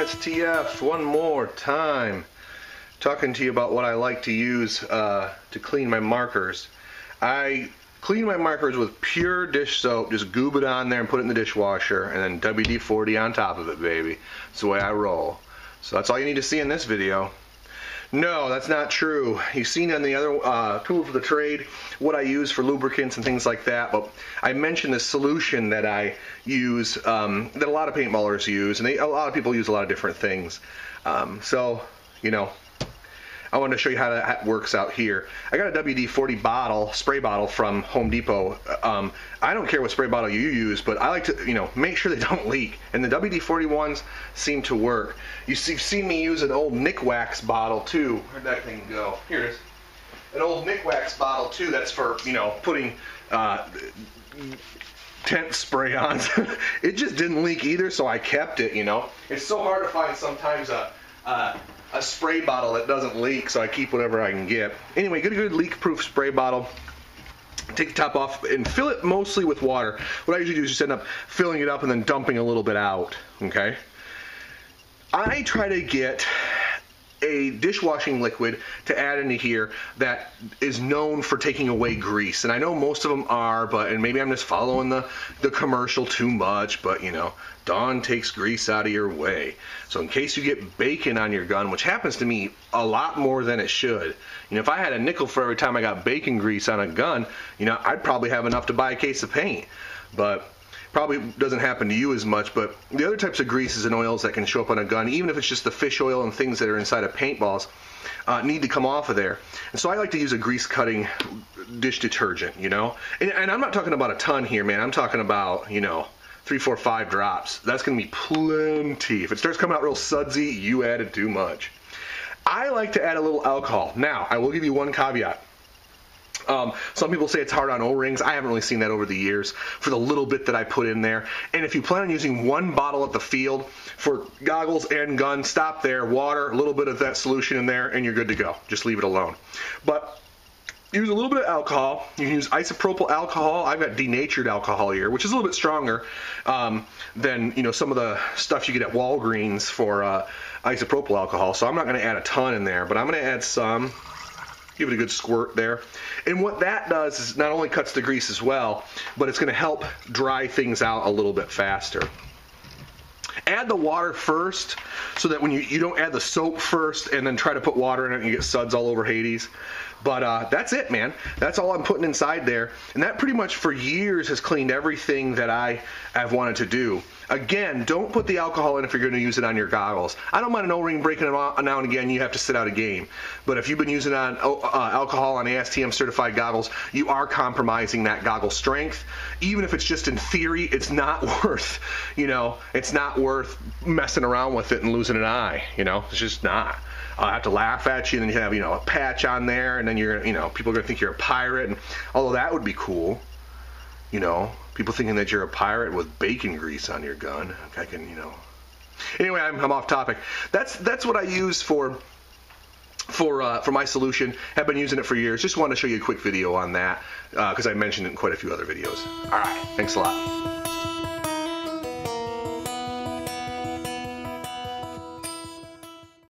STF one more time, talking to you about what I like to use to clean my markers. I clean my markers with pure dish soap, just goob it on there and put it in the dishwasher, and then WD-40 on top of it, baby. That's the way I roll. So that's all you need to see in this video. No, that's not true. You've seen on the other tools of the trade what I use for lubricants and things like that, but I mentioned the solution that I use, that a lot of paintballers use, and a lot of people use a lot of different things. So, you know, I wanted to show you how that works out here. I got a WD-40 bottle, spray bottle from Home Depot. I don't care what spray bottle you use, but I like to, you know, make sure they don't leak. And the WD-40 ones seem to work. You've seen me use an old Nick Wax bottle too. Where'd that thing go? Here it is. An old Nick Wax bottle too. That's for, you know, putting tent spray-ons. It just didn't leak either, so I kept it. You know, it's so hard to find sometimes a spray bottle that doesn't leak, so I keep whatever I can get. Anyway, get a good leak-proof spray bottle. Take the top off and fill it mostly with water. What I usually do is just end up filling it up and then dumping a little bit out, okay? I try to get a dishwashing liquid to add into here that is known for taking away grease, and I know most of them are, and maybe I'm just following the commercial too much, but you know, Dawn takes grease out of your way. So in case you get bacon on your gun, which happens to me a lot more than it should, you know, if I had a nickel for every time I got bacon grease on a gun, you know, I'd probably have enough to buy a case of paint. But probably doesn't happen to you as much. But the other types of greases and oils that can show up on a gun, even if it's just the fish oil and things that are inside of paintballs, need to come off of there. And so I like to use a grease cutting dish detergent, you know. And I'm not talking about a ton here, man. I'm talking about, you know, 3, 4, 5 drops. That's going to be plenty. If it starts coming out real sudsy, you added too much. I like to add a little alcohol. Now, I will give you one caveat. Some people say it's hard on O-rings. I haven't really seen that over the years for the little bit that I put in there. And if you plan on using one bottle at the field for goggles and gun, stop there, water, a little bit of that solution in there, and you're good to go. Just leave it alone. But use a little bit of alcohol. You can use isopropyl alcohol. I've got denatured alcohol here, which is a little bit stronger than, you know, some of the stuff you get at Walgreens for isopropyl alcohol. So I'm not going to add a ton in there, but I'm going to add some. Give it a good squirt there. And what that does is not only cuts the grease as well, but it's going to help dry things out a little bit faster. Add the water first so that when you don't add the soap first and then try to put water in it and you get suds all over Hades. But that's it, man. That's all I'm putting inside there. And that pretty much for years has cleaned everything that I've wanted to do. Again, don't put the alcohol in if you're going to use it on your goggles. I don't mind an O-ring breaking now and again. You have to sit out a game. But if you've been using alcohol on ASTM certified goggles, you are compromising that goggle strength. Even if it's just in theory, it's not worth, you know, it's not worth messing around with it and losing an eye. You know, it's just not. I'll have to laugh at you, and then you have, you know, a patch on there, and then you're, you know, people are going to think you're a pirate, and although that would be cool, you know, people thinking that you're a pirate with bacon grease on your gun. I can, you know. Anyway, I'm off topic. That's what I use for my solution. Have been using it for years. Just wanted to show you a quick video on that because I mentioned it in quite a few other videos. All right, thanks a lot.